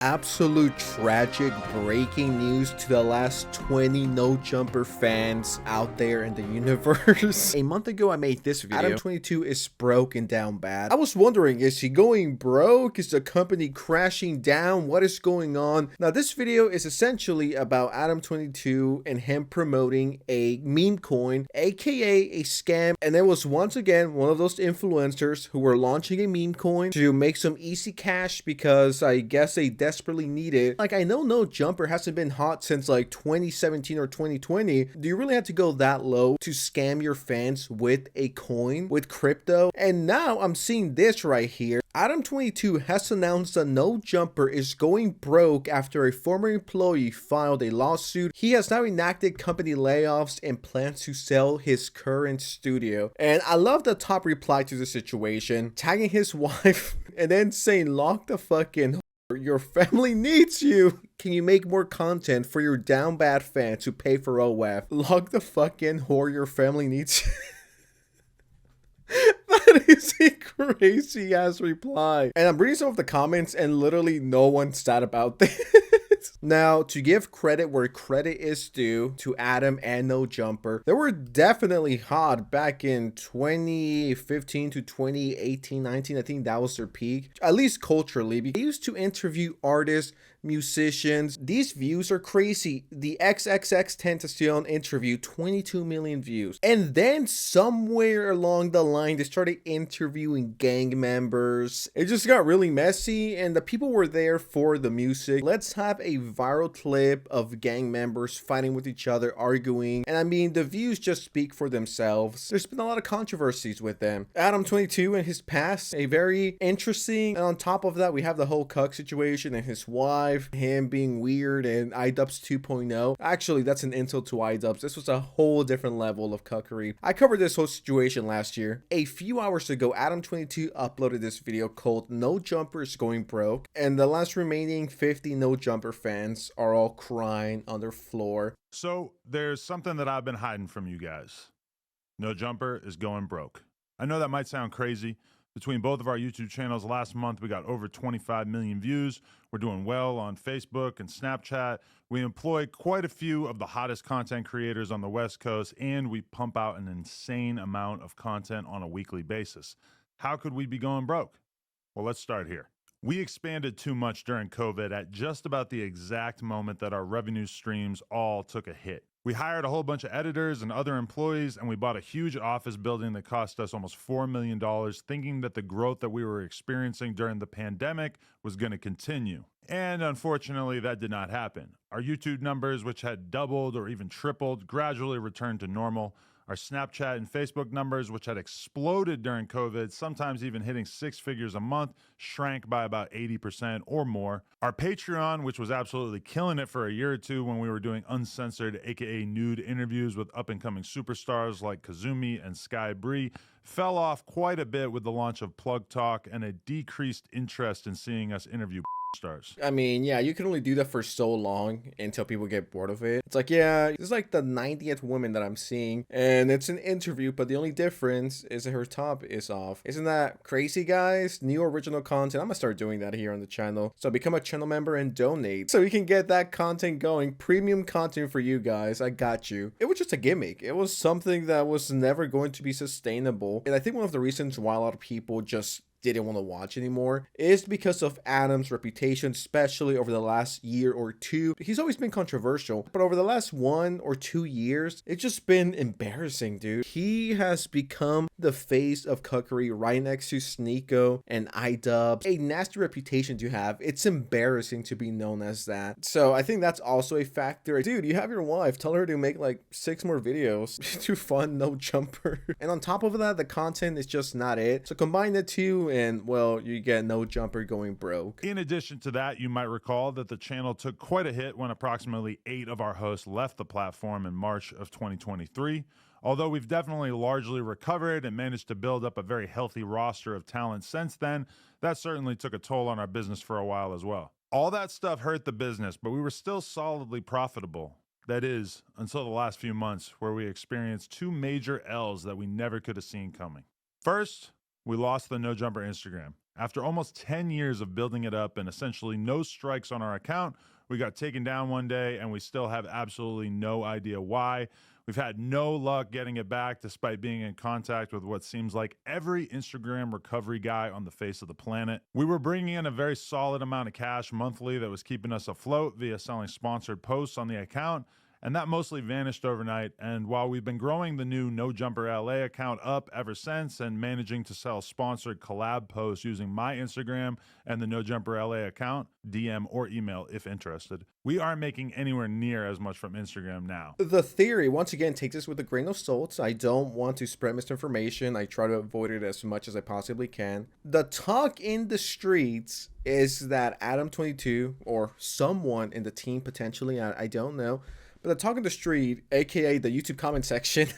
Absolute tragic breaking news to the last 20 no jumper fans out there in the universe. A month ago I made this video. Adam22 is broke and down bad. I was wondering, is he going broke? Is the company crashing down? What is going on? Now this video is essentially about Adam22 and him promoting a meme coin, aka a scam, and it was once again one of those influencers who were launching a meme coin to make some easy cash because I guess they desperately need it. Like, I know no jumper hasn't been hot since like 2017 or 2020. Do you really have to go that low to scam your fans with a coin, with crypto? And now I'm seeing this right here. Adam22 has announced that no jumper is going broke after a former employee filed a lawsuit. He has now enacted company layoffs and plans to sell his current studio. And I love the top reply to the situation, tagging his wife and then saying, "Lock the fuck in. Your family needs you. Can you make more content for your down bad fans who pay for OF? Log the fuck in, whore. Your family needs you." That is a crazy ass reply. And I'm reading some of the comments and literally no one's sad about this. Now, to give credit where credit is due to Adam and No Jumper, they were definitely hot back in 2015 to 2018, 19. I think that was their peak, at least culturally. They used to interview artists, musicians. These views are crazy. The XXX Tentacion interview, 22 million views. And then somewhere along the line, they started interviewing gang members. It just got really messy and the people were there for the music. Let's have a viral clip of gang members fighting with each other, arguing. And I mean, the views just speak for themselves. There's been a lot of controversies with them. Adam22 and his past, a very interesting. And on top of that, we have the whole cuck situation and his wife, him being weird, and iDubbbz 2.0. Actually, that's an insult to iDubbbz. This was a whole different level of cuckery. I covered this whole situation last year. A few hours ago, Adam22 uploaded this video called "No Jumper is Going Broke," and the last remaining 50 No Jumper fans are all crying on their floor. So there's something that I've been hiding from you guys. No Jumper is going broke. I know that might sound crazy. Between both of our YouTube channels last month, we got over 25 million views. We're doing well on Facebook and Snapchat. We employ quite a few of the hottest content creators on the West Coast, and we pump out an insane amount of content on a weekly basis. How could we be going broke? Well, let's start here. We expanded too much during COVID at just about the exact moment that our revenue streams all took a hit. We hired a whole bunch of editors and other employees, and we bought a huge office building that cost us almost $4 million, thinking that the growth that we were experiencing during the pandemic was going to continue. And unfortunately, that did not happen. Our YouTube numbers, which had doubled or even tripled, gradually returned to normal. Our Snapchat and Facebook numbers, which had exploded during COVID, sometimes even hitting 6 figures a month, shrank by about 80% or more. Our Patreon, which was absolutely killing it for a year or two when we were doing uncensored, aka nude interviews with up-and-coming superstars like Kazumi and Sky Bree, fell off quite a bit with the launch of Plug Talk and a decreased interest in seeing us interview stars. I mean, yeah, you can only do that for so long until people get bored of it. It's like, yeah, this is like the 90th woman that I'm seeing, and it's an interview, but the only difference is that her top is off. Isn't that crazy, guys? New original content. I'm gonna start doing that here on the channel. So become a channel member and donate so we can get that content going. Premium content for you guys. I got you. It was just a gimmick. It was something that was never going to be sustainable. And I think one of the reasons why a lot of people just didn't want to watch anymore is because of Adam's reputation, especially over the last year or two. He's always been controversial, but over the last 1 or 2 years, it's just been embarrassing, dude. He has become the face of cuckery right next to Sneeko and iDubbbz. A nasty reputation to have. It's embarrassing to be known as that. So I think that's also a factor. Dude, you have your wife. Tell her to make like 6 more videos to fund No Jumper. And on top of that, the content is just not it. So combine the two and, well, you get No Jumper going broke. In addition to that, you might recall that the channel took quite a hit when approximately 8 of our hosts left the platform in March of 2023. Although we've definitely largely recovered and managed to build up a very healthy roster of talent since then, that certainly took a toll on our business for a while as well. All that stuff hurt the business, but we were still solidly profitable. That is, until the last few months, where we experienced 2 major L's that we never could have seen coming. First, we lost the No Jumper Instagram. After almost 10 years of building it up and essentially no strikes on our account, we got taken down one day and we still have absolutely no idea why. We've had no luck getting it back despite being in contact with what seems like every Instagram recovery guy on the face of the planet. We were bringing in a very solid amount of cash monthly that was keeping us afloat via selling sponsored posts on the account, and that mostly vanished overnight. And while we've been growing the new No Jumper LA account up ever since and managing to sell sponsored collab posts using my Instagram and the No Jumper LA account, DM or email if interested, we aren't making anywhere near as much from Instagram now. The theory, once again, take this with a grain of salt. I don't want to spread misinformation. I try to avoid it as much as I possibly can. The talk in the streets is that Adam22 or someone in the team potentially, I don't know, but the talk in the street, aka the YouTube comment section,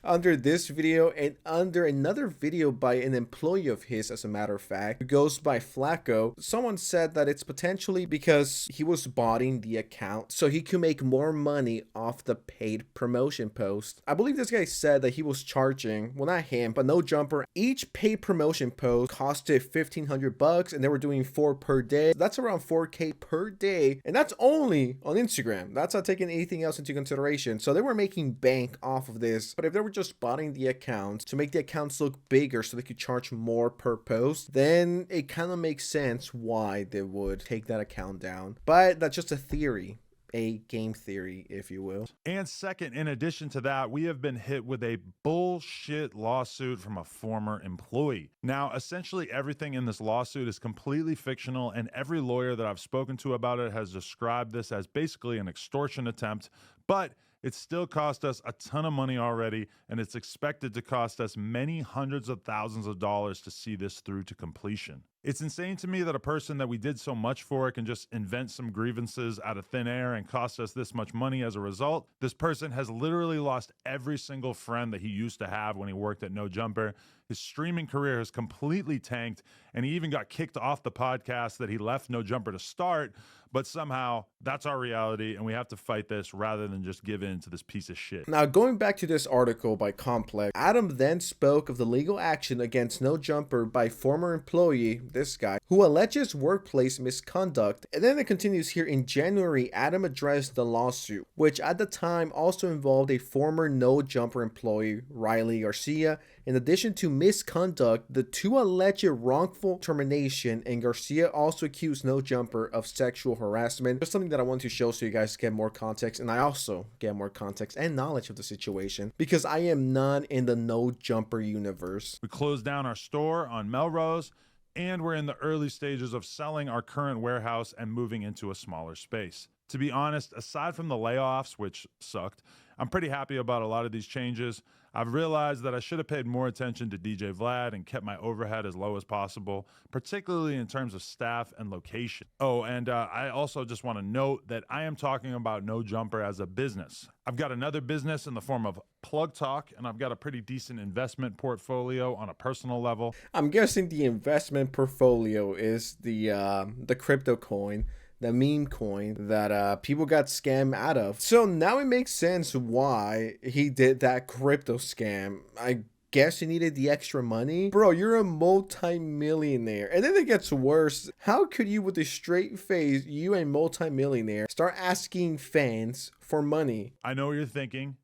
under this video and under another video by an employee of his, as a matter of fact, who goes by Flacco, someone said that it's potentially because he was botting the account so he could make more money off the paid promotion post. I believe this guy said that he was charging, well, not him, but No Jumper, each paid promotion post costed $1,500 and they were doing 4 per day. That's around 4K per day, and that's only on Instagram. That's not taking anything else into consideration. So they were making bank off of this. But if they were just botting the accounts to make the accounts look bigger so they could charge more per post, then it kind of makes sense why they would take that account down. But that's just a theory. A game theory, if you will. And second, in addition to that, we have been hit with a bullshit lawsuit from a former employee. Now, essentially everything in this lawsuit is completely fictional, and every lawyer that I've spoken to about it has described this as basically an extortion attempt, but it's still cost us a ton of money already, and it's expected to cost us many hundreds of thousands of dollars to see this through to completion. It's insane to me that a person that we did so much for can just invent some grievances out of thin air and cost us this much money as a result. This person has literally lost every single friend that he used to have when he worked at No Jumper. His streaming career has completely tanked, and he even got kicked off the podcast that he left No Jumper to start. But somehow that's our reality, and we have to fight this rather than just give in to this piece of shit. Now, going back to this article by Complex, Adam then spoke of the legal action against No Jumper by former employee, this guy, who alleges workplace misconduct. And then it continues here. In January, Adam addressed the lawsuit, which at the time also involved a former No Jumper employee, Riley Garcia. In addition to misconduct, the two alleged wrongful termination, and Garcia also accused No Jumper of sexual harassment. Just something that I want to show so you guys get more context, and I also get more context and knowledge of the situation because I am not in the No Jumper universe. We closed down our store on Melrose, and we're in the early stages of selling our current warehouse and moving into a smaller space. To be honest, aside from the layoffs, which sucked, I'm pretty happy about a lot of these changes. I've realized that I should have paid more attention to DJ Vlad and kept my overhead as low as possible, particularly in terms of staff and location. Oh, and I also just want to note that I am talking about No Jumper as a business. I've got another business in the form of Plug Talk, and I've got a pretty decent investment portfolio on a personal level. I'm guessing the investment portfolio is the crypto coin, the meme coin that people got scammed out of. So now it makes sense why he did that crypto scam. I guess he needed the extra money. Bro, you're a multi-millionaire. And then it gets worse. How could you, with a straight face, you a multi-millionaire, start asking fans for money? I know what you're thinking.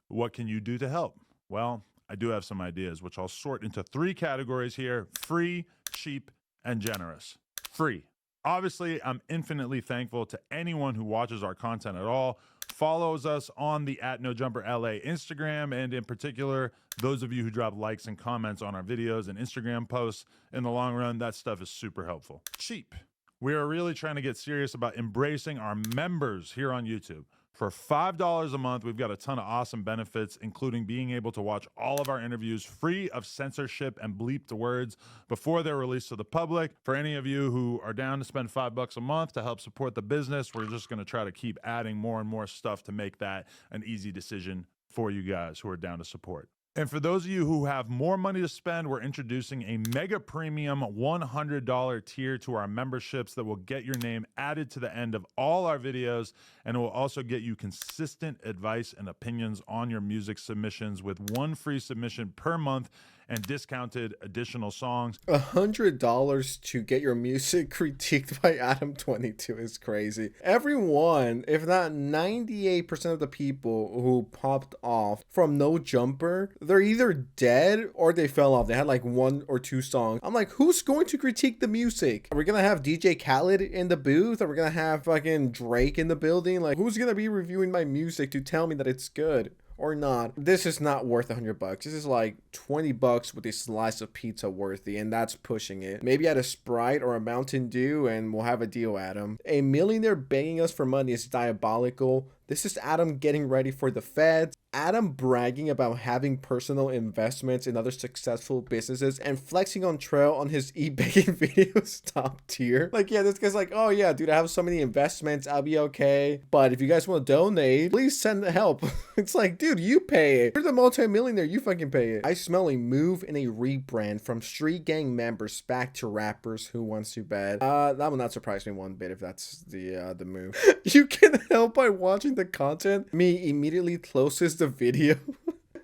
What can you do to help? Well, I do have some ideas, which I'll sort into 3 categories here: free, cheap, and generous. Free. Obviously, I'm infinitely thankful to anyone who watches our content at all, follows us on the @NoJumperLA Instagram, and in particular, those of you who drop likes and comments on our videos and Instagram posts. In the long run, that stuff is super helpful. Cheap. We are really trying to get serious about embracing our members here on YouTube. For $5 a month, we've got a ton of awesome benefits, including being able to watch all of our interviews free of censorship and bleeped words before they're released to the public. For any of you who are down to spend $5 a month to help support the business, we're just going to try to keep adding more and more stuff to make that an easy decision for you guys who are down to support. And for those of you who have more money to spend, we're introducing a mega premium $100 tier to our memberships that will get your name added to the end of all our videos, and it will also get you consistent advice and opinions on your music submissions with 1 free submission per month and discounted additional songs. $100 to get your music critiqued by Adam22 is crazy. Everyone, if not 98% of the people who popped off from No Jumper, they're either dead or they fell off. They had like 1 or 2 songs. I'm like, who's going to critique the music? Are we gonna have DJ Khaled in the booth? Are we gonna have fucking Drake in the building? Like, who's gonna be reviewing my music to tell me that it's good or not? This is not worth $100. This is like $20 with a slice of pizza worthy, and that's pushing it. Maybe add a Sprite or a Mountain Dew and we'll have a deal, Adam. A millionaire begging us for money is diabolical. This is Adam getting ready for the feds. Adam bragging about having personal investments in other successful businesses and flexing on trail on his e-begging videos top tier. Like, yeah, this guy's like, oh yeah, dude, I have so many investments, I'll be okay. But if you guys want to donate, please send help. It's like, dude, you pay it. You're the multi-millionaire, you fucking pay it. I smell a move and a rebrand from street gang members back to rappers. Who wants to bet? That will not surprise me one bit if that's the move. You can help by watching the content. Me immediately closes the video.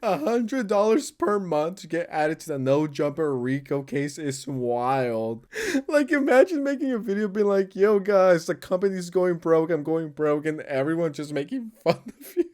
$100 per month to get added to the No Jumper Rico case is wild. Like, imagine making a video being like, yo guys, the company's going broke, I'm going broke, and everyone just making fun of you.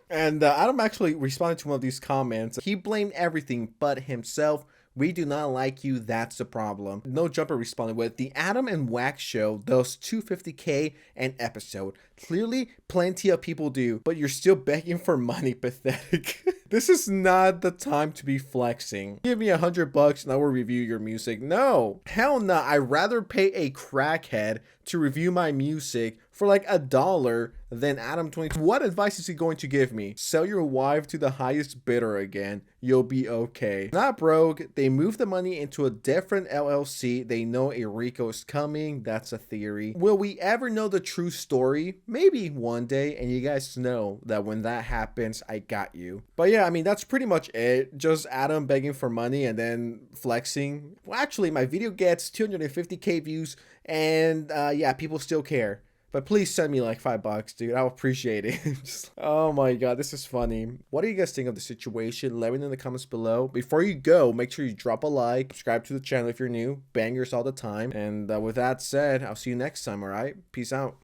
And Adam actually responded to one of these comments. He blamed everything but himself. We do not like you, that's the problem. No Jumper responded with, the Adam and Wax show does $250K an episode. Clearly, plenty of people do, but you're still begging for money, pathetic. This is not the time to be flexing. Give me $100 and I will review your music. No, hell no. I'd rather pay a crackhead to review my music for like $1 than Adam22. What advice is he going to give me? Sell your wife to the highest bidder again. You'll be okay. Not broke. They move the money into a different LLC. They know a Rico is coming. That's a theory. Will we ever know the true story? Maybe one day, and you guys know that when that happens, I got you. But yeah, I mean, that's pretty much it. Just Adam begging for money and then flexing. Well, actually, my video gets 250K views, and yeah, people still care. But please send me like $5, dude. I'll appreciate it. Just, oh my god, this is funny. What do you guys think of the situation? Let me know in the comments below. Before you go, make sure you drop a like, subscribe to the channel if you're new, bangers all the time. And with that said, I'll see you next time, alright? Peace out.